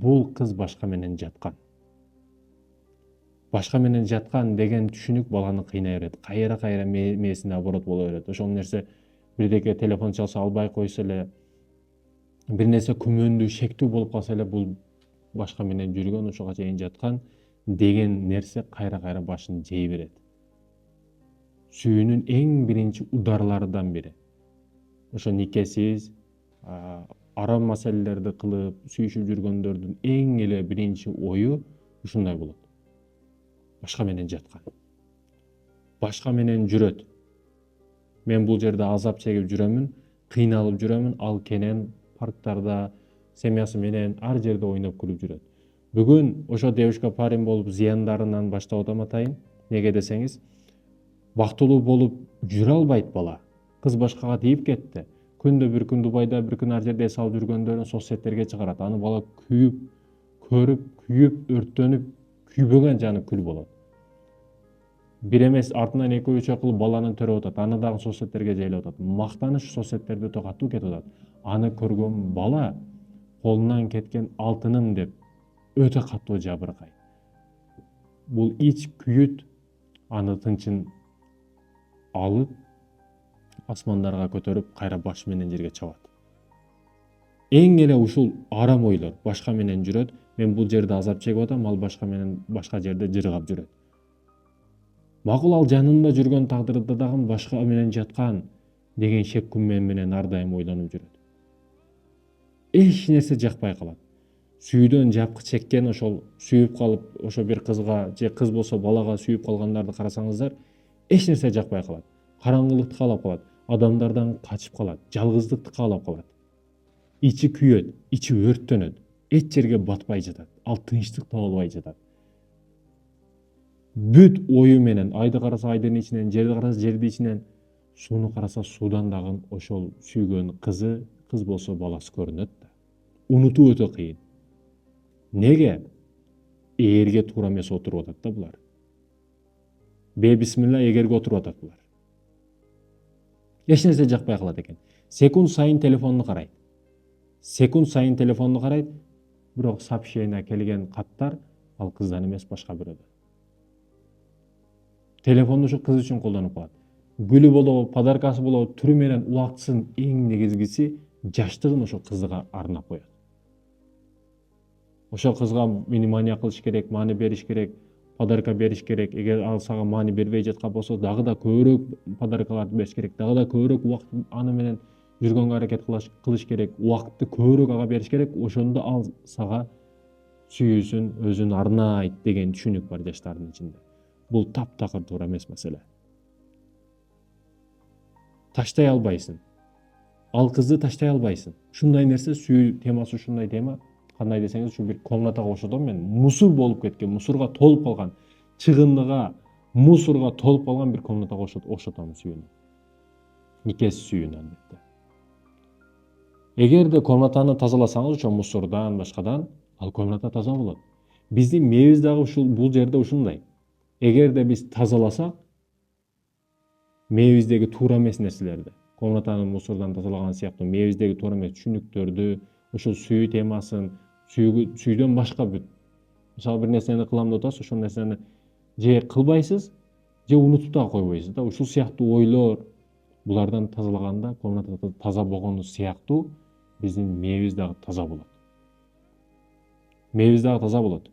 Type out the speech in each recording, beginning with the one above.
бул кыз башка менен жаткан. Башка менен жаткан деген түшүнүк баланы кыйнай берет. Кайра мээсине оборот боло берет. Ошол нерсе бирдеке телефон чалса албай койсо эле, бир нерсе күмөндүү, шектүү болуп калса эле бул башка менен жүргөн, ошого чейин жаткан деген нерсе кайра башын жей берет. Сүйүүнүн эң биринчи ударларынан бири. Ошо никесиз, арам маселелерди кылып, сүйүшүп жүргөндөрдүн эң эле биринчи ою ушундай болот. Башка менен жаткан. Башка менен жүрөт. Мен бул жерде азап чегип жүрөмүн, кыйналып жүрөмүн, ал кенен парктарда семьясы менен ар жерде ойноп күлүп жүрөт. Бүгүн ошо девушка парень болуп зыяндарынан баштап атам атайын. Неге десеңиз, бактылуу болуп жүрө албайт бала. Кыз башкага тийип кетти. Күндө бир күн Дубайда, бир күн ар жерде эс алып жүргөндөрүн соцсеттерге чыгарат. Аны бала күйүп, көрүп, күйүп, өрттөнүп, күйбөгөн жаны күл болот. Бир эмес артынан 2-3 кылып баланы төрөп атат. Аны дагы соцсеттерге жайлап атат. Мактаныш соцсеттерде катуу кетип атат. Аны көргөн бала колунан кеткен алтыным деп өтө катуу жабыркайт. Бул ич күйүт аны тынчын алып, асмандарга көтөрүп, кайра баш менен жерге чабат. Эң эле ушул арам ойлор башка менен жүрөт. Мен бул жерде азап чегип атам, ал башка менен башка жерде жыргап жүрөт. Макул, ал жанында жүргөн тагдырда дагы башка менен жаткан деген шек күмөн менен ар дайым ойлонуп жүрөт. Эч нерсе жакпай калат. Сүйүүдөн жапкы чеккен, ошол сүйүп калып, ошо бир кызга же кыз болсо балага сүйүп калгандарды карасаңыздар, эч нерсе жакпай калат. Караңгылыкты каалап калат, адамдардан качып калат, жалгыздыкты каалап калат. Ичи күйөт, ичи өрттөнөт, эч жерге батпай жатат, ал тынчтык таба албай жатат. Бүт ою менен айды караса айдын ичинен, жерди караса жерди ичинен, сууну караса суудан дагы ошол сүйгөн кызы, кыз болсо баласы көрүнөт да. Унутуу өтө кыйын. Неге? Эгерге туура эмес отуруп атат да булар. Бисмилла эгерге отуруп атат булар. Эч нерсе жакпай калат экен. Секунд сайын телефонду карайт. Бирок сообщение келген каттар ал кыздан эмес, башка бирөөдөн. Телефонду ушу кыз үчүн колдонуп калат. Гүлү болобу, подаркасы болобу, түрү менен убактысын эң негизгиси жаштыгын ошо кызга арнап коет. Ошол кызга внимание кылыш керек, маани бериш керек, подарка бериш керек. Эгер ал сага маани бербей жаткан болсо, дагы да көбүрөөк подаркаларды бериш керек, дагы да көбүрөөк убакыт аны менен жүргөнгө аракет кылыш керек, убакытты көбүрөөк ага бериш керек. Ошондо ал сага сүйүүсүн, өзүн арнайт деген түшүнүк бар жаштардын ичинде. Бул таптакыр туура эмес маселе. Таштай албайсың. Ал кызды таштай албайсың. Ушундай нерсе, сүйүү темасы ушундай тема. Кандай десеңиз, ушу бир комнатага окшотом мен. Мусор болуп кеткен, мусорго толуп калган, чыгындыга, мусорго толуп калган бир комнатага окшотом сүйүүнү. Никесиз сүйүүнү албетте. Эгерде комнатаны тазаласаңыз, ошо мусордан, башкадан, ал комната таза болот. Биздин мээбиз дагы бул жерде ушундай. Эгерде биз тазаласак, мээбиздеги туура эмес нерселерди, комнатаны мусордан тазалаган сыяктуу мээбиздеги туура эмес түшүнүктөрдү, ошол сүйүү темасын, сүйүүдөн башка бүт. Мисалы бир нерсени кылам деп атасыз, ошол нерсени же кылбайсыз, же унутуп да койбойсуз да. Ушул сыяктуу ойлор, булардан тазалаганда комната таза болгону сыяктуу биздин мээбиз дагы таза болот. Мээбиз дагы таза болот.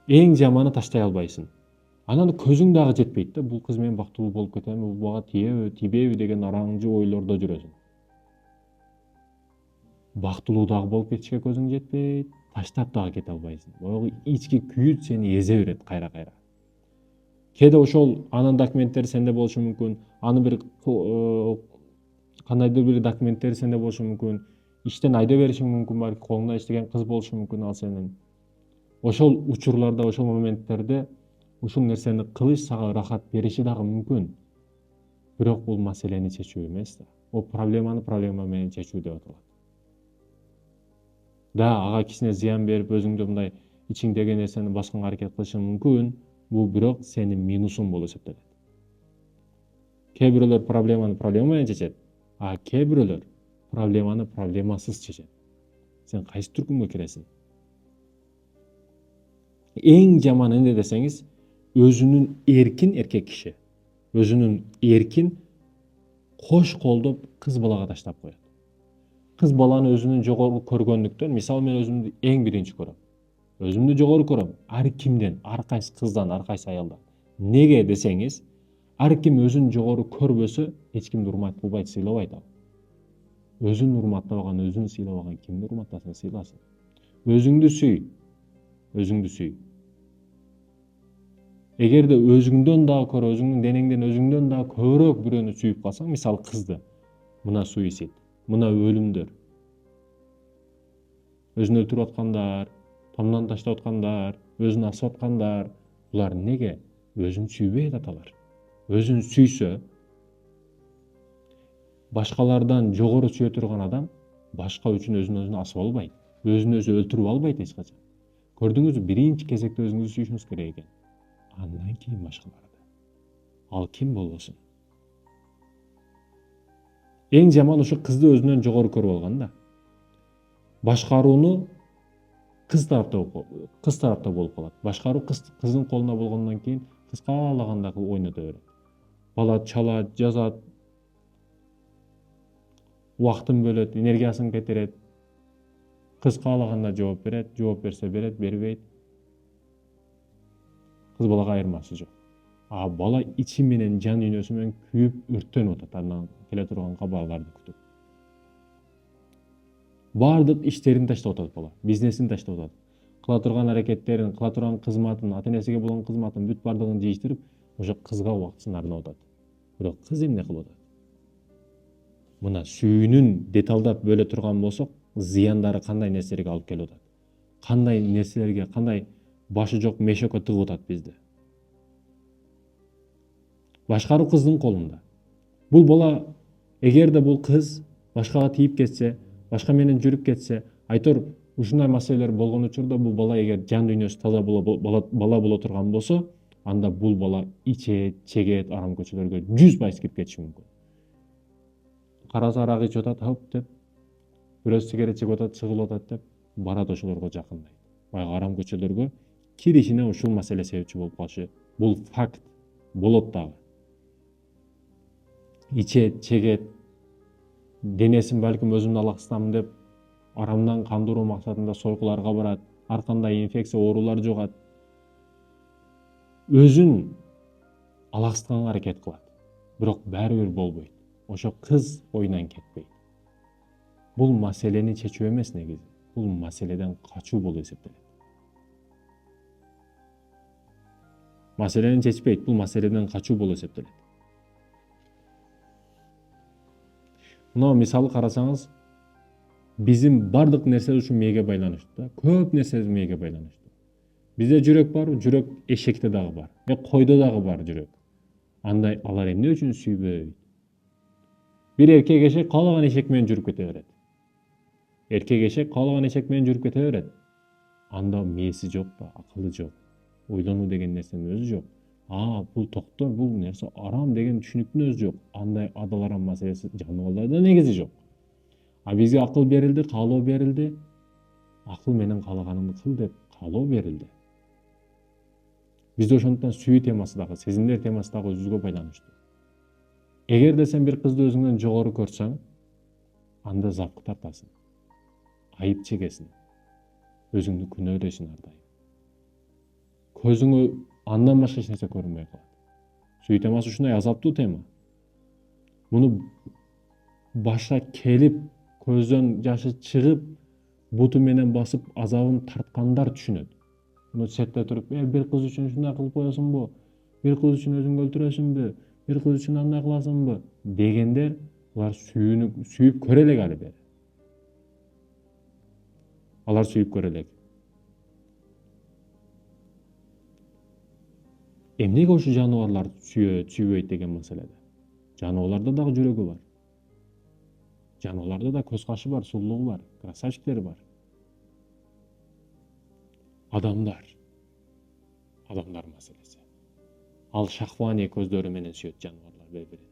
Эң жаманы таштай албайсың. Анан көзүң дагы жетпейт да, бул кыз менен бактылуу болуп кетем, бул мага тиеби, тийбейби деген араңжы ойлордо жүрөсүң. Бактылуу дагы болуп кетишке көзүң жетпейт, таштап дагы кете албайсың. Могу ички күйүт сени эзе берет кайра. Кээде ошол анын документтери сенде болушу мүмкүн, аны бир кандайдыр бир документтери сенде болушу мүмкүн, иштен айдап беришиң мүмкүн, балки колуңда иштеген кыз болушу мүмкүн ал сенин. Ошол учурларда, ошол моменттерде ушул нерсени кылыш сага рахат бериши дагы мүмкүн. Бирок бул маселени чечүү эмес да. Бул проблема менен чечүү деп аталат. Да, ага кичине зыян берип, өзүңдө мындай ичиңдеги нерсени басканга аракет кылышың мүмкүн. Бул бирок сенин минусуң болуп эсептелет. Кээ бирөөлөр проблема менен чечет, а кээ бирөөлөр проблеманы проблемасыз чечет. Sen kayсы түркүмгө киресиң? Эң жаман эмне десеңиз, өзүнүн эркин эркек киши, өзүнүн эркин кош колдоп кыз балага таштап коет. Кыз баланы өзүнүн жогору көргөндүктөн, мисалы мен өзүмдү эң биринчи көрөм. Өзүмдү жогору көрөм. Ар кимден, ар кайсы кыздан, ар кайсы аялдан. Неге десеңиз, ар ким өзүн жогору көрбөсө, эч кимди урмат кылбайт, сыйлабайт ал. Өзүн урматтабаган, өзүн сыйлабаган кимди урматтасын, сыйласын. Өзүңдү сүй. Өзүңдү сүй. Эгерде өзүңдөн дагы көрө, өзүңдүн денеңден өзүңдөн дагы көбүрөөк бирөөнү сүйүп калсаң, мисалы кызды, мына суицид, мына өлүмдөр, өзүн өлтүрүп аткандар, томдон таштап аткандар, өзүн асып аткандар, булар неге? Өзүн сүйбөйт аталар. Өзүн сүйсө, башкалардан жогору сүйө турган адам башка үчүн өзүн асып албайт, өзүн өзү өлтүрүп албайт эч качан. Көрдүңүзбү, биринчи кезекте өзүңүздү сүйүшүңүз керек экен. Андан кийин башкаларды. Ал ким болбосун. Эң жаман ушу кызды өзүнөн жогору көрүп алган да. Башкарууну кыз тарапта болуп калат. Башкаруу кыздын колунда болгондон кийин кыз каалагандай кылып ойното берет. Бала чалат, жазат, убактын бөлөт, энергиясын кетирет. Кыз каалаганда жооп берет, жооп берсе берет, бербейт. Кыз балага айырмасы жок. А бала ичи менен, жан дүйнөсү менен күйүп, өрттөнүп атат, андан келе турган кабарларды күтүп. Бардык иштерин таштап атат бала, бизнесин таштап атат. Кыла турган аракеттерин, кыла турган кызматын, ата-энесиге болгон кызматын бүт бардыгын жыйыштырып, ошо кызга убактысын арнап атат. Бирок кыз эмне кылып атат? Мына сүйүүнүн деталдап бөлө турган болсок, зыяндары кандай нерселерге алып келип атат? Кандай нерселерге, кандай башы жок мешокко тыгып атат бизди? Башкаруу кыздын колунда. Бул бала, эгерде бул кыз башкага тийип кетсе, башка менен жүрүп кетсе, айтор ушундай маселелер болгон учурда бул бала эгер жан дүйнөсү таза бала боло турган болсо, анда бул бала ичет, чегет, арам көчөлөргө 100% кирип кетиши мүмкүн. Караса арак ичип атат, хоп деп, бирөөсү сигарет чегип атат, чыгылып атат деп, барат ошолорго жакындайт. Баягы арам көчөлөргө киришине ушул маселе себепчи болуп калышы. Бул факт, болот дагы. Ичет, чегет, денесин балким өзүмдү алаксытамын деп, арамдан кандыруу максатында сойкуларга барат, ар кандай инфекция, оорулар жугат. Өзүн алаксытканга аракет кылат. Бирок баары бир болбойт. Ошо кыз оюнан кетпейт. Бул маселени чечүү эмес негизи. Бул маселеден качуу болуп эсептелет. Маселени чечпейт, бул маселеден качуу болуп эсептелет. Мына мисалы карасаңыз, биздин бардык нерсе ушу мээге байланыштуу. Көп нерсе мээге байланыштуу. Бизде жүрөк бар, жүрөк эшекте дагы бар. Койдо дагы бар жүрөк. Андай алар эмне үчүн сүйбөйт? Бир эркек эшек каалаган эшек менен жүрүп кете берет. Эркек эшек каалаган эшек менен жүрүп кете берет. Анда мээси жок да, акылы жок. Ойлонуу деген нерсенин өзү жок. Бул токтор, бул нерсе арам деген түшүнүктүн өзү жок. Андай адал арам маселеси жаныбарларда негизи жок. Бизге акыл берилди, каалоо берилди. Акыл менен каалаганыңды кыл деп каалоо берилди. Бизде ошондуктан сүйүү темасы дагы, сезимдер темасы дагы өзүбүзгө байланыштуу. Эгерде сен бир кызды өзүңдөн жогору көрсөң, анда запкы тартасың. Айып чегесиң. Өзүңдү күнөөлөйсүң ар дайым. Көзүңө андан башка эч нерсе көрүнбөй калат. Сүйүү темасы ушундай азаптуу тема. Муну баша келип, көздөн жашы чыгып, буту менен басып азабын тарткандар түшүнөт. Муну четте туруп, бир кыз үчүн ушундай кылып коесуңбу? Бир кыз үчүн өзүңдү өлтүрөсүңбү? Бир кыз үчүн андай кыласыңбы? Дегендер, алар сүйүп көрө элек али бери. Алар сүйүп көрө элек. Эмнеге ушу жаныбарлар сүйбөйт деген маселеде? Жаныбарларда дагы жүрөгү бар. Жаныбарларда да көз кашы бар, сулуулугу бар, красавчиктери бар. Адамдар маселеси. Ал шахвани көздөрү менен сүйөт жаныбарлар бири-бирин.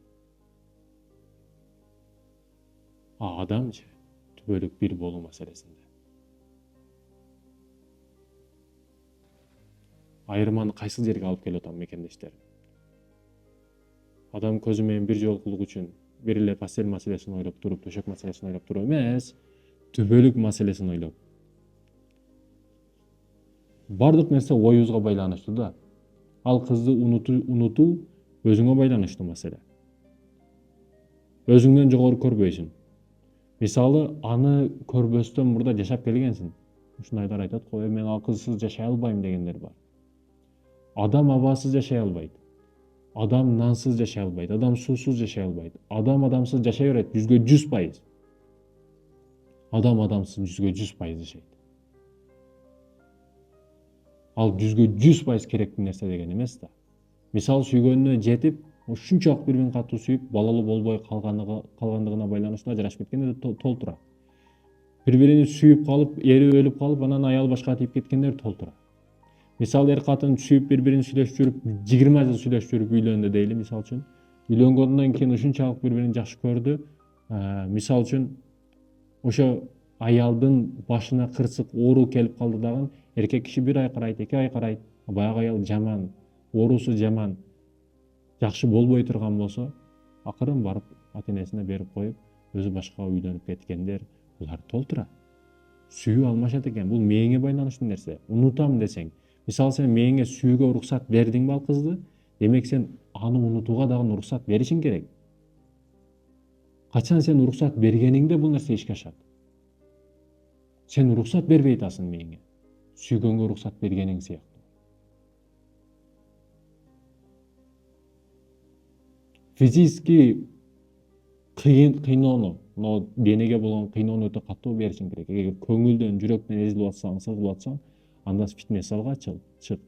Адамчы түбөлүк бир болуу маселесинде. айырманы кайсыл жерге алып келип атам мекендештер? Адам көзү менен бир жолкулук үчүн бир эле постель маселесин ойлоп туруп, төшөк маселесин ойлоп туруп эмес, түбөлүк маселесин ойлоп. Бардык нерсе оюбузга байланыштуу да. Ал кызды унутуу өзүңө байланыштуу маселе. Өзүңдөн жогору көрбөйсүң. Мисалы, аны көрбөстөн мурда жашап келгенсиң. Ушундайлар айтат го, мен ал кызсыз жашай албайм дегендер бар. Адам абасыз жашай албайт. Адам нансыз жашай албайт. Адам суусуз жашай албайт. Адам адамсыз жашай берет 100%. Адам адамсыз 100% жашайт. Ал 100% керектүү нерсе деген эмес да. Мисалы, сүйгөнүнө жетип, ушунчалык бири-бирин катуу сүйүп, балалуу болбой калгандыгына байланыштуу ажырашып кеткендер толтура. Бири-бирин сүйүп калып, ери өлүп калып, анан аял башка тийип кеткендер толтура. Мисалы, эр катын сүйүп бири-бирин сүйлөшүп жүрүп, 20 жыл сүйлөшүп жүрүп үйлөндү дейли, мисалы үчүн. Үйлөнгөндөн кийин ушунчалык бири-бирин жакшы көрдү. Мисалы үчүн, ошо аялдын башына кырсык оору келип калды дагы, эркек киши 1 ай карайт, 2 ай карайт, баягы аял жаман, оорусу жаман, жакшы болбой турган болсо, акырын барып ата-энесине берип коюп, өзү башкага үйлөнүп кеткендер, булар толтура. Сүйүү алмашат экен, бул мээңе байланыштуу нерсе. Унутам десең, мисалы сен мээңе сүйүүгө уруксат бердиңби ал кызды, демек сен аны унутууга дагы уруксат беришиң керек. Качан сен уруксат бергениңде бул нерсе ишке ашат. Сен уруксат бербей атасың мээңе. Сүйгөнгө уруксат бергениң сыяктуу. Физически кыйноону, денеге болгон кыйноону өтө катуу беришиң керек. Эгер көңүлдөн, жүрөктөн эзилип атсаң, сыгылып атсаң, анда фитнес залга чык.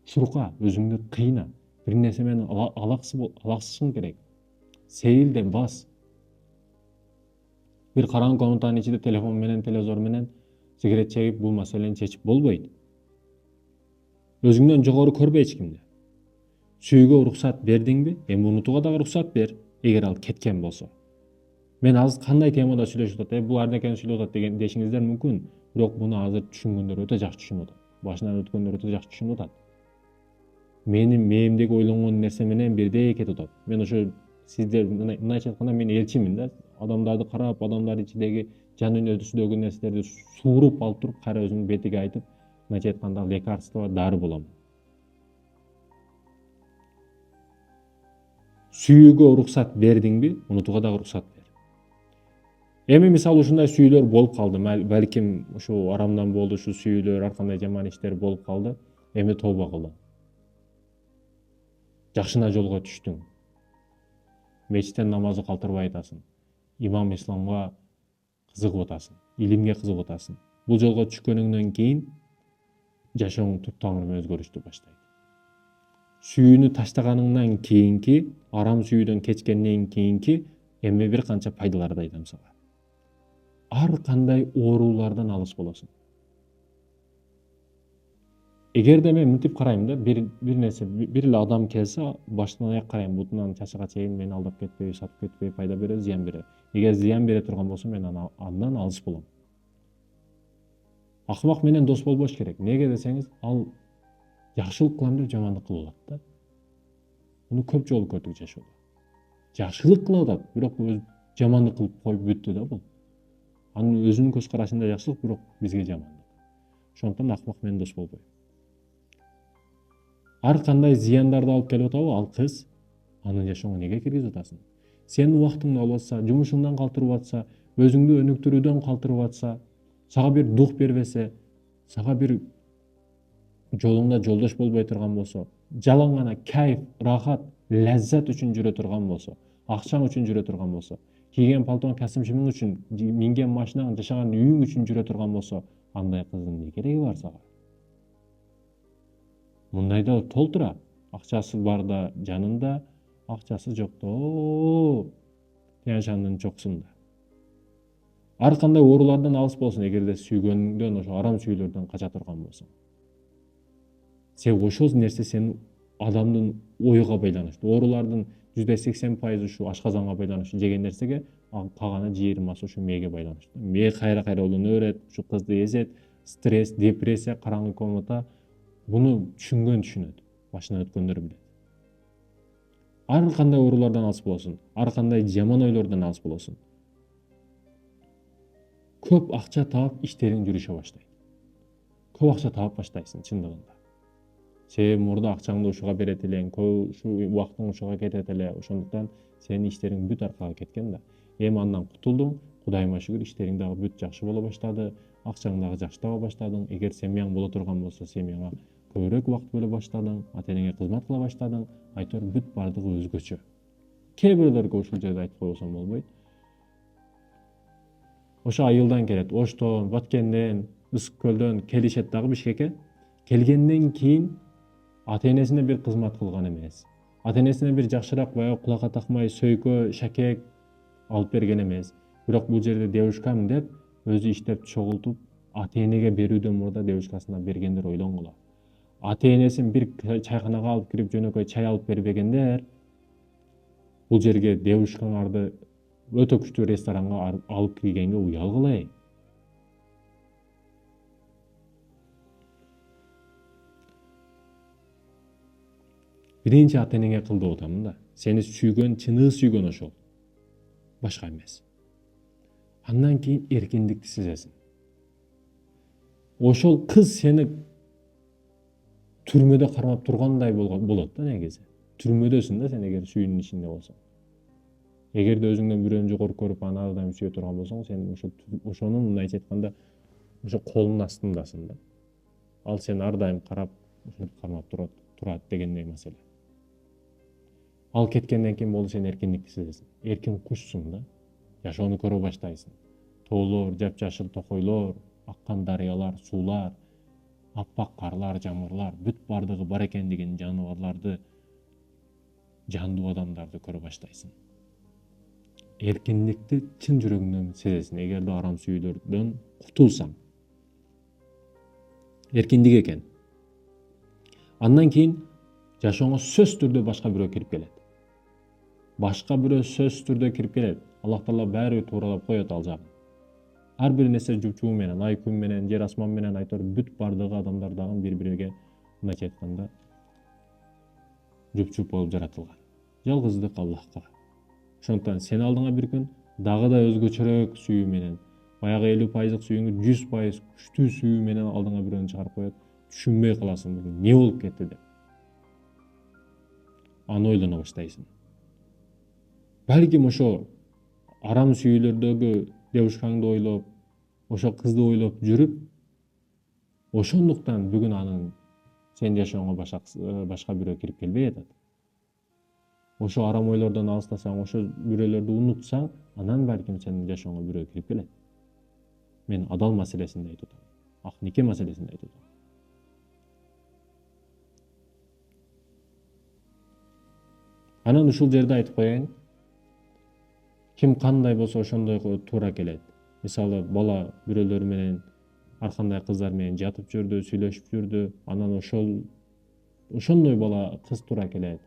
Чурка, өзүңдү кыйна. Бир нерсе менен алаксышың керек. Сейилде бас. Бир караңгы комнатанын ичинде телефон менен, телевизор менен сигарет чегип бул маселени чечип болбойт. Өзүңдөн жогору көрбө эч кимди. Сүйүүгө уруксат бердиңби? Эми унутууга дагы уруксат бер, эгер ал кеткен болсо. Мен азыр кандай темада сүйлөшүп атат, бул арнекени сүйлөп атат деген дешиңиздер мүмкүн, бирок муну азыр түшүнгөндөр өтө жакшы түшүнүп атат. Башынан өткөндөр өтө жакшы түшүнүп атат. Менин мээримдеги ойлонгон нерсе менен бирдей кетип атат. Мен ошо сиздер мындайча айтканда мен элчимин да. Адамдарды карап, адамдардын ичиндеги жан дүйнөсүндөгү нерселерди сууруп алып туруп, кайра өзүмдүн бетиге айтып, мындайча айтканда лекарство, дары болом. Сүйүүгө уруксат бердиңби? Унутууга дагы уруксат бер. Эми мисалы ушундай сүйүүлөр болуп калды. Балким ушу арамдан болду, ушу сүйүүлөр, ар кандай жаман иштер болуп калды. Эми тооба кыл. Жакшына жолго түштүң. Мечиттен намазды калтырбай атасың. Имам исламга кызыгып атасың. Илимге кызыгып атасың. Бул жолго түшкөнүңдөн кийин жашооң туптамыр өзгөрүштү баштайт. Сүйүүнү таштаганыңдан кийинки, арам сүйүүдөн кечкенден кийинки эми бир канча пайдаларды айтам сага. Ар кандай оорулардан алыс болосуң. Эгерде мен мынтип карайм да, бир нерсе, бир эле адам келсе, баштан аяк карайм, бутунан чачыга чейин мени алдап кетпейби, сатып кетпейби, пайда береби, зыян береби. Эгер зыян бере турган болсо, мен андан алыс болом. Акмак менен дос болбош керек. Неге десеңиз, ал жакшылык кылам деп жамандык кылып атат да. Муну көп жолу көрдүк жашоодо. Жакшылык кылып атат, бирок өз жамандык кылып коюп бүттү да бул. Анын өзүнүн көз карашында жакшылык, бирок бизге жамандык. Ошондон акмак менен дос болбойм. Ар кандай зыяндарды алып келип атабы ал кыз, анын жашооңо неге киргизип атасың? Сенин убактыңды алып атса, жумушуңдан калтырып атса, өзүңдү өнүктүрүүдөн калтырып атса, сага бир дух бербесе, сага бир жолуңда жолдош болбой турган болсо, жалаң гана кайф, рахат, ляззат үчүн жүрө турган болсо, акчаң үчүн жүрө турган болсо, кийген пальтоң, костюмчуң үчүн, минген машинаң, жашаган үйүң үчүн жүрө турган болсо, андай кыздын эмне кереги бар сага? Мындайда толтура. Акчасы барда жанында, акчасы жокто тяншандын чоксунда. Ар кандай оорулардан алыс болсун, эгерде сүйгөнүңдөн, ошо арам сүйүүлөрдөн кача турган болсоң. Себеби ошол нерсе сенин адамдын оюга байланыштуу. Оорулардын 80% ушу ашказанга байланыштуу, жеген нерсеге, калганы 20 ушу мээге байланыштуу. Мээ кайра уланып берет, ушу кызды эзет, стресс, депрессия, караңгы комната, Буну түшүнгөн түшүнөт, башынан өткөндөр билет. Ар кандай оорулардан алыс болосуң, ар кандай жаман ойлордон алыс болосуң. Көп акча таап иштериң жүрүшө баштайт. Көп акча таап баштайсың чындыгында. Сен мурда акчаңды ушуга берет элең, ушу убактың ушуга кетет эле, ошондуктан сенин иштериң бүт аркага кеткен да. Эми андан кутулдуң, Кудайыма шүгүр, иштериң дагы бүт жакшы боло баштады, акчаң дагы жакшы таба баштадың. Эгер семьяң боло турган болсо, семьяңа көбүрөөк убакыт бөлө баштадың, ата энеңе кызмат кыла баштадың, айтор бүт бардыгы өзгөчө. Кээ бирөөлөргө ушул жерде айтып койбосом болбойт. Ошо айылдан келет, Оштон, Баткенден, Ысык көлдөн келишет дагы Бишкекке. Келгенден кийин ата энесине бир кызмат кылган эмес. Ата энесине бир жакшыраак баягы кулакка такмай сөйкө, шакек алып берген эмес. Бирок бул жерде девушкам деп өзү иштеп чогултуп, ата энеге берүүдөн мурда девушкасына бергендер ойлонгула. Ата энесин бир чайканага алып кирип жөнөкөй чай алып бербегендер, бул жерге девушкаңарды өтө күчтүү ресторанга алып киргенге уялгыла. Биринчи ата энеңе кыл деп атамын да. Сени сүйгөн, чыныгы сүйгөн ошол. Башка эмес. Андан кийин эркиндикти сезесиң. Ошол кыз сени түрмөдө кармап тургандай болот да негизи. Түрмөдөсүң да сен эгер сүйүүнүн ичинде болсоң. Эгерде өзүңдөн бирөөнү жогору көрүп аны ар дайым сүйө турган болсоң, сен ошонун мындайча айтканда ошо колунун астындасың да. Ал сени ар дайым карап, кармап турат дегендей маселе. Ал кеткенден кийин болду сен эркиндикти сезесиң. Эркин кушсуң да. Жашоону көрө баштайсың. Тоолор, жапжашыл токойлор, аккан дарыялар, суулар, аппак карлар, жамырлар, бүт бардыгы бар экендигин, жаныбарларды, жандуу адамдарды көрө баштайсың. Эркиндикти чын жүрөгүңдөн сезесиң, эгерде арам сүйүүлөрдөн кутулсаң. Эркиндик экен. Андан кийин жашооңо сөзсүз түрдө башка бирөө кирип келет. Башка бирөө сөзсүз түрдө кирип келет. Аллах Таала баары тууралап коет ал жагын. Ар бир нерсе жупчуу менен, ай күн менен, жер асман менен айтор бүт бардыгы адамдар дагы бири-бириге мындайча айтканда жупчуп болуп жаратылган. Жалгыздык Аллахка. Ошондуктан сен алдыңа бир күн дагы да өзгөчөрөөк сүйүү менен, баягы 50% сүйүүңдү 100% күчтүү сүйүү менен алдыңа бирөөнү чыгарып коет. Түшүнбөй каласың, эмне болуп кетти деп. Аны ойлоно баштайсың. Балким ошо арам сүйүүлөрдөгү девушкаңды ойлоп, ошо кызды ойлоп жүрүп, ошондуктан бүгүн анын сен жашооңо башка бирөө кирип келбей атат. Ошо арам ойлордон алыстасаң, ошо бирөөлөрдү унутсаң, анан балким сенин жашооңо бирөө кирип келет. Мен адал маселесинде айтып атам. Ак нике маселесинде айтып атам. Анан ушул жерде айтып коеюн. Ким кандай болсо ошондой туура келет. Мисалы, бала бирөөлөр менен, ар кандай кыздар менен жатып жүрдү, сүйлөшүп жүрдү, анан ошондой бала кыз туура келет.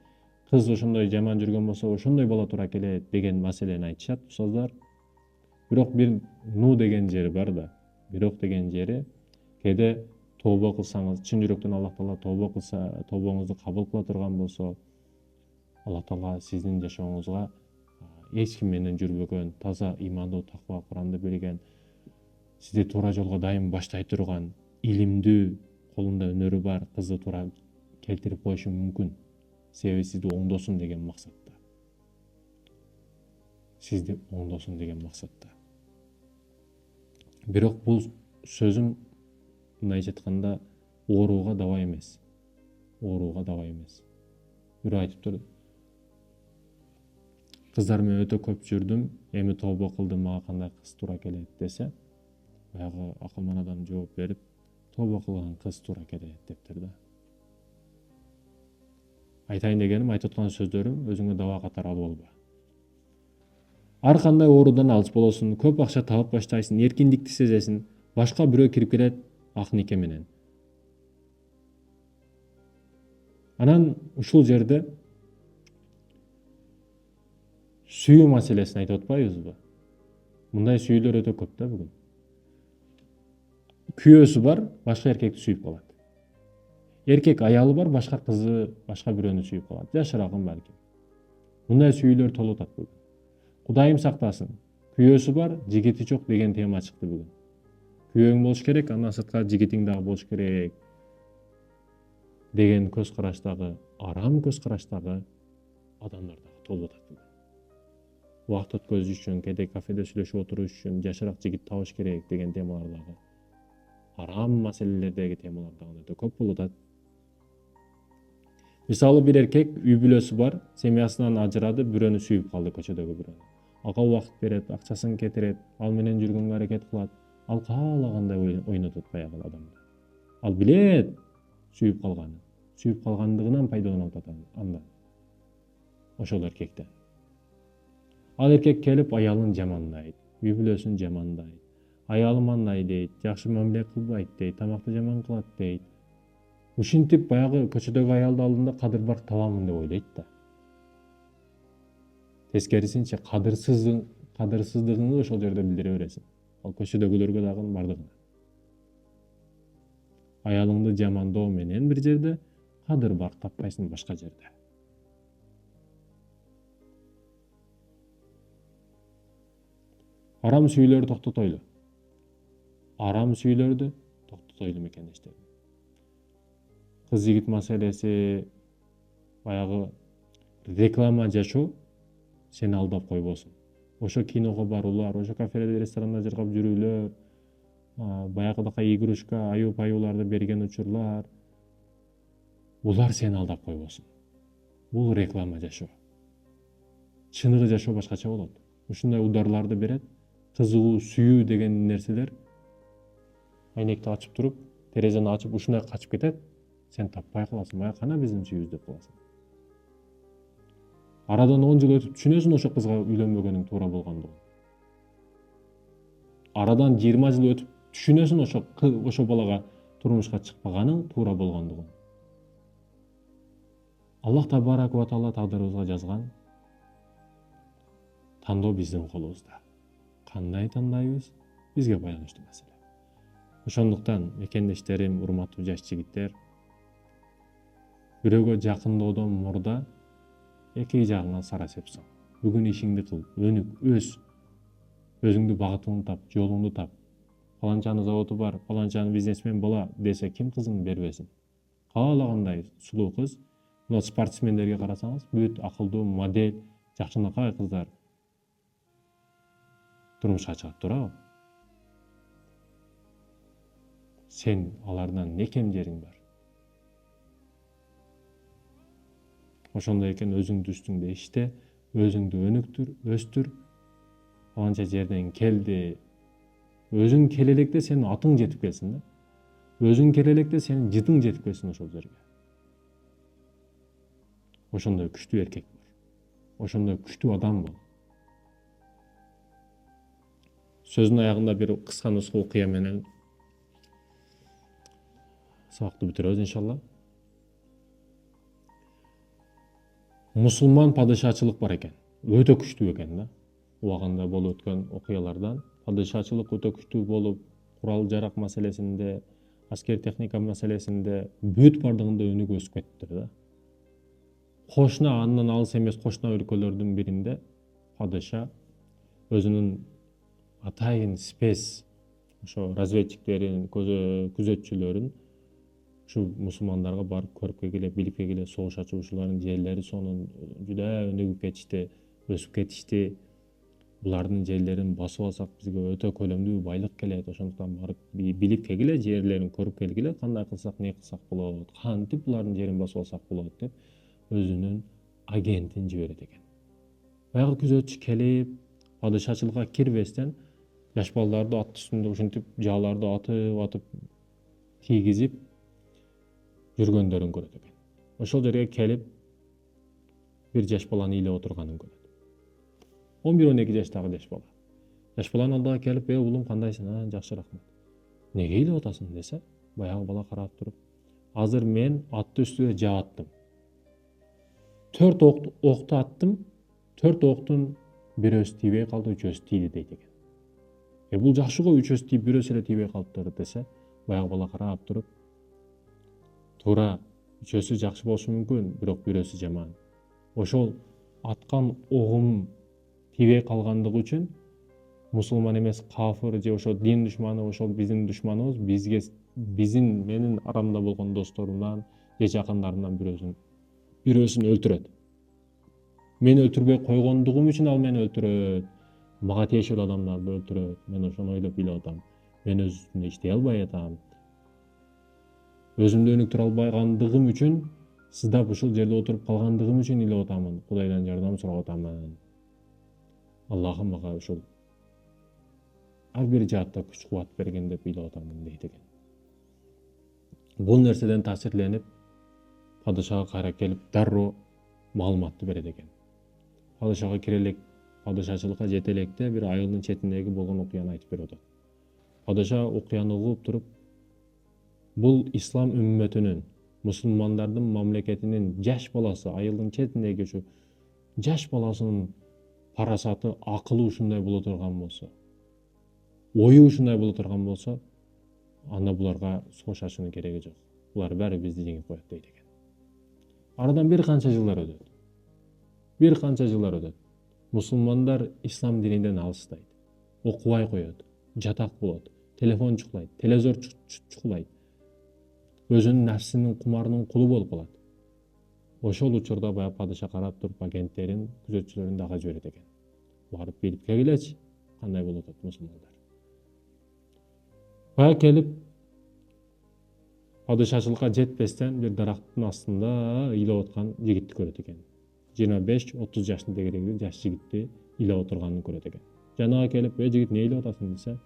Кыз ошондой жаман жүргөн болсо, ошондой бала туура келет деген маселени айтышат устаздар. Бирок бир ну деген жери бар да. Бирок деген жери кээде тобо кылсаңыз, чын жүрөктөн Аллах Таала тобо кылса, тобоңузду кабыл кыла турган болсо, Аллах Таала сиздин жашооңузга эч ким менен жүрбөгөн, таза имандуу, таква, Куранды билген, сизди туура жолго дайым баштай турган, илимдүү, колунда өнөрү бар кызды туура келтирип коюшу мүмкүн. Себеби сизди оңдосун деген максатта. Сизди оңдосун деген максатта. Бирок бул сөзүм мындайча айтканда ооруга дабай эмес. Ооруга дабай эмес. Бирөө айтыптыр, кыздар менен өтө көп жүрдүм, эми тобо кылдым, мага кандай кыз туура келет десе, баягы акылман адам жооп берип, тобо кылган кыз туура келет дептир да. Айтайын дегеним, айтып аткан сөздөрүм өзүңө даба катары алып алба. Ар кандай оорудан алыс болосуң, көп акча таап баштайсың, эркиндикти сезесиң, башка бирөө кирип келет ак нике менен. Анан ушул жерде сүйүү маселесин айтып атпайбызбы? Мындай сүйүүлөр өтө көп да бүгүн. Күйөөсү бар, башка эркекти сүйүп калат. Эркек аялы бар, башка кызы, башка бирөөнү сүйүп калат. Жашырагын балким. Мындай сүйүүлөр толуп атат бүгүн. Кудайым сактасын. Күйөөсү бар, жигити жок деген тема чыкты бүгүн. Күйөөң болуш керек, андан сырткары жигитиң дагы болуш керек деген көз караштагы, арам көз караштагы адамдар дагы толуп атат бүгүн. Убакыт өткөзүш үчүн, кээде кафеде сүйлөшүп отуруш үчүн жашыраак жигит табыш керек деген темалар дагы, арам маселелердеги темалар дагы өтө көп болуп атат. Мисалы бир эркек үй бүлөсү бар, семьясынан ажырады, бирөөнү сүйүп калды, көчөдөгү бирөөнү. Ага убакыт берет, акчасын кетирет, ал менен жүргөнгө аракет кылат. Ал каалагандай ойнотот баягы адамды. Ал билет сүйүп калгандыгынан пайдаланып атат андан. Ошол эркектен. Ал эркек келип аялын жамандайт, үй бүлөсүн жамандайт. Аялым андай дейт, жакшы мамиле кылбайт дейт, тамакты жаман кылат дейт. Ушинтип баягы көчөдөгү аялдын алдында кадыр бар табамын деп ойлойт да. Тескерисинче кадырсыздыгыңды ошол жерде билдире бересиң. Ал көчөдөгүлөргө дагы бардыгына. Аялыңды жамандоо менен бир жерде, кадыр бар таппайсың башка жерде. Арам сүйүүлөрдү токтотойлу. Арам сүйүүлөрдү токтотойлу мекендештер. Кыз жигит маселеси, баягы реклама жашоо сени алдап койбосун. Ошо киного баруулар, ошо кафелерде, ресторанда жыргап жүрүүлөр, баягыдакай игрушка, аюу-паюуларды берген учурлар, булар сени алдап койбосун. Бул реклама жашоо. Чыныгы жашоо башкача болот. Ушундай ударларды берет. Кызыгуу, сүйүү деген нерселер айнекти ачып туруп, терезени ачып ушундай качып кетет. Сен таппай каласың, бая кана биздин сүйүүбүз деп каласың. Арадан 10 жыл өтүп түшүнөсүң ошо кызга үйлөнбөгөнүң туура болгондугун. Арадан 20 жыл өтүп түшүнөсүң ошо балага турмушка чыкпаганың туура болгондугун. Аллах Табарак ва Таала тагдырыбызга жазган. Тандоо биздин колубузда. Кандай тандайбыз? Бизге байланыштуу маселе. Ошондуктан мекендештерим, урматтуу жаш жигиттер, бирөөгө жакынdoодон мурда эки жагыңа сара сепсиң. Бүгүн ишиңди кыл, өнүк, өс. Өзүңдү багытыңды тап, жолуңду тап. Паланчанын заводу бар, паланчанын бизнесмен бала десе ким кызын бербесин. Каалагандай сулуу кыз, мына спортсмендерге карасаңыз, бүт акылдуу, модель, жакшынакай кыздар турмушка чыгат, туурабы? Сен алардан не кем жериң бар? Ошондой экен өзүңдү үстүңдө иште, өзүңдү өнүктүр, өстүр. Паланча жерден келди. Өзүң келе электе сенин атың жетип келсин да. Өзүң келе электе сенин жытың жетип келсин ошол жерге. Ошондой күчтүү эркек бол. Ошондой күчтүү адам бол. Сөздүн аягында бир кыска нуска окуя менен сабакты бүтүрөбүз иншалла. Мусулман падышачылык бар экен. Өтө күчтүү экен да. Убагында болуп өткөн окуялардан падышачылык өтө күчтүү болуп, курал жарак маселесинде, аскер техника маселесинде бүт бардыгында өнүгүп өсүп кеттиптир да. Кошуна, андан алыс эмес кошуна өлкөлөрдүн биринде падыша өзүнүн атайын спец ошо разведчиктерин, күзөтчүлөрүн ушу мусулмандарга барып көрүп келгиле, билип келгиле, согуш ачуучулардын жерлери сонун жуда өнүгүп кетишти, өсүп кетишти. Булардын жерлерин басып алсак бизге өтө көлөмдүү байлык келет. Ошондуктан барып билип келгиле, жерлерин көрүп келгиле, кандай кылсак, не кылсак болот, кантип булардын жерин басып алсак болот деп өзүнүн агентин жиберет экен. Баягы күзөтчү келип, падышачылыкка кирбестен жаш балдарды ат үстүндө ушинтип жааларды атып тийгизип жүргөндөрүн көрөт экен. Ошол жерге келип бир жаш баланы ыйлап отурганын көрөт. 11-12 жаштагы жаш бала. Жаш баланын алдыга келип, улум кандайсың? Жакшы, рахмат. Неге ыйлап атасың десе, баягы бала карап туруп, азыр мен атты үстүнө жааттым. 4 окту аттым, 4 октун бирөөсү тийбей калды, үчөөсү тийди дейт экен. Бул жакшы го, үчөөсү тийип, бирөөсү эле тийбей калыптыр десе, баягы бала карап туруп, туура үчөөсү жакшы болушу мүмкүн, бирок бирөөсү жаман. Ошол аткан огум тийбей калгандыгы үчүн мусулман эмес кафыр же ошол дин душманы, ошол биздин душманыбыз менин арамда болгон досторумдан же жакындарымдан бирөөсүн өлтүрөт. Мен өлтүрбөй койгондугум үчүн ал мени өлтүрөт. Мага тиешелүү адамдарды өлтүрөт. Мен ошону ойлоп билип атам. Мен өз үстүмдө иштей албай атам. Өзүмдү өнүктүрө албагандыгым үчүн, сыздап ушул жерде отуруп калгандыгым үчүн ыйлап атамын. Кудайдан жардам сурап атамын. Аллахым мага ушул ар бир жаатта күч кубат берген деп ыйлап атамын дейт экен. Бул нерседен таасирленип, падышага кайра келип дароо маалыматты берет экен. Падышага кире элек, падышачылыкка жете электе бир айылдын четиндеги болгон окуяны айтып берип атат. Падыша окуяны угуп туруп, бул ислам үммөтүнүн, мусулмандардын мамлекетинин жаш баласы, айылдын четиндеги ушу жаш баласынын парасаты, акылы ушундай боло турган болсо, ою ушундай боло турган болсо, анда буларга согуш ачуунун кереги жок. Булар баары бизди жеңип коет дейт экен. Арадан бир канча жылдар өтөт. Мусулмандар ислам дининен алыстайт. Окубай коет, жатак болот, телефон чукулайт, телевизор чукулайт. Өзүнүн нафсинин кумарынын кулу болуп калат. Ошол учурда баягы падыша карап туруп агенттерин, күзөтчүлөрүн дагы жиберет экен. Барып билип келгилечи, кандай болуп атат мусулмандар. Бая келип, падышачылыкка жетпестен бир дарактын астында ыйлап аткан жигитти көрөт экен. 25-30 жаштагы жаш жигитти ыйлап отурганын көрөт экен. Жанага келип, жигит эмне ыйлап атасың десе,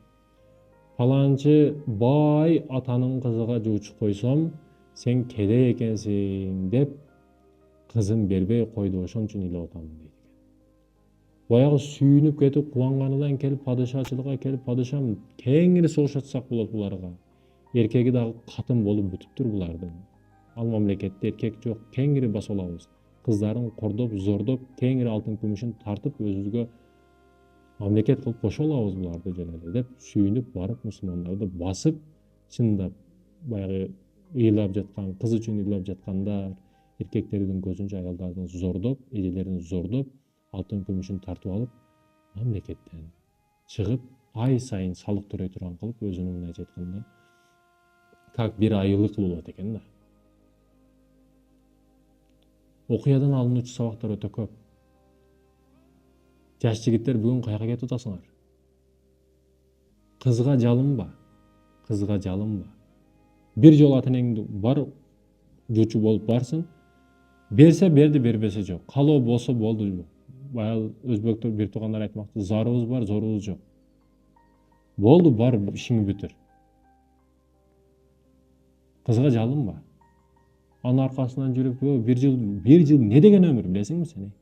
паланчы бай атанын кызыга жуучу койсом, сен кедей экенсиң деп кызын бербей койду, ошон үчүн ыйлап атамын дейт экен. Баягы сүйүнүп кетип кубанганынан келип падышачылыкка келип, падышам кеңири согуш ачсак болот буларга. Эркеги дагы катын болуп бүтүптүр булардын. Ал мамлекетте эркек жок, кеңири басып алабыз. Кыздарын кордоп, зордоп, кеңири алтын күмүшүн тартып өзүбүзгө мамлекет кылып кошо алабыз буларды жөнеле деп сүйүнүп барып мусулмандарды басып, чындап баягы ыйлап жаткан, кыз үчүн ыйлап жаткандар, эркектердин көзүнчө аялдардын зордоп, эжелерин зордоп, алтын күмүшүн тартып алып, мамлекеттен чыгып, ай сайын салык төлөй турган кылып, өзүнүн мындайча айтканда, как бир айылы кылып экен да. Окуядан алынуучу сабактар өтө көп. Жаш жигиттер бүгүн каяка кетип атасыңар? Кызга жалынба. Бир жолу ата энеңди бар, жуучу болуп барсың. Берсе берди, бербесе жок. Калоо болсо болду. Баягы өзбектер бир туугандар айтмакчы, зарыбыз бар, зорубуз жок. Болду, бар, ишиңди бүтүр. Кызга жалынба. Анын аркасынан жүрүп, бир жыл не деген өмүр билесиңби сен?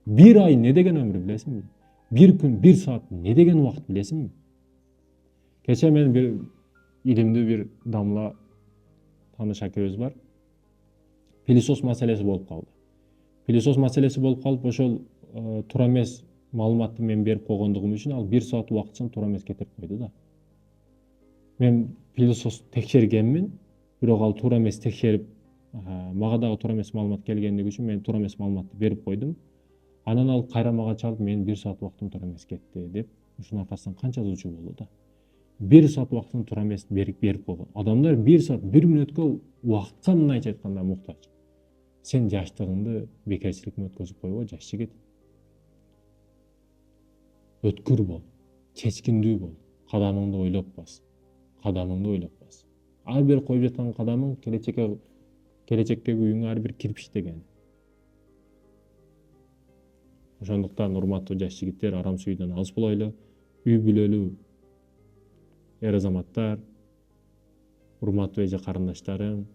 Бир ай не деген өмүр билесиңби? Бир күн, бир саат не деген убакыт билесиңби? Кече мен бир илимдүү бир дамла тааныш акебиз бар. Пилисос маселеси болуп калып, ошол туура эмес маалыматты мен берип койгондугум үчүн ал бир саат убактысын туура эмес кетирип койду да. Мен пилисос текшергенмин, бирок ал туура эмес текшерип, мага дагы туура эмес маалымат келгендиги үчүн мен туура эмес маалыматты берип койдум. Анан ал кайра мага чалып, менин бир саат убактым туура эмес кетти деп, ушунун аркасынан канча жуучу болду да. Бир саат убактын туура эмес берип койгон. Адамдар бир саат, бир мүнөткө убакытка мындайча айтканда муктаж. Сен жаштыгыңды бекерчилик менен өткөзүп койбо, жаш жигит. Өткүр бол, чечкиндүү бол, кадамыңды ойлоп бас. Ар бир коюп жаткан кадамың келечектеги үйүңө ар бир кирпич деген. Ошондуктан урматтуу жаш жигиттер, арам сүйүүдөн алыс болойлу, үй бүлөлүү эр азаматтар, урматтуу эже карындаштарым,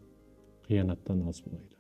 кыянаттан алыс болойлу.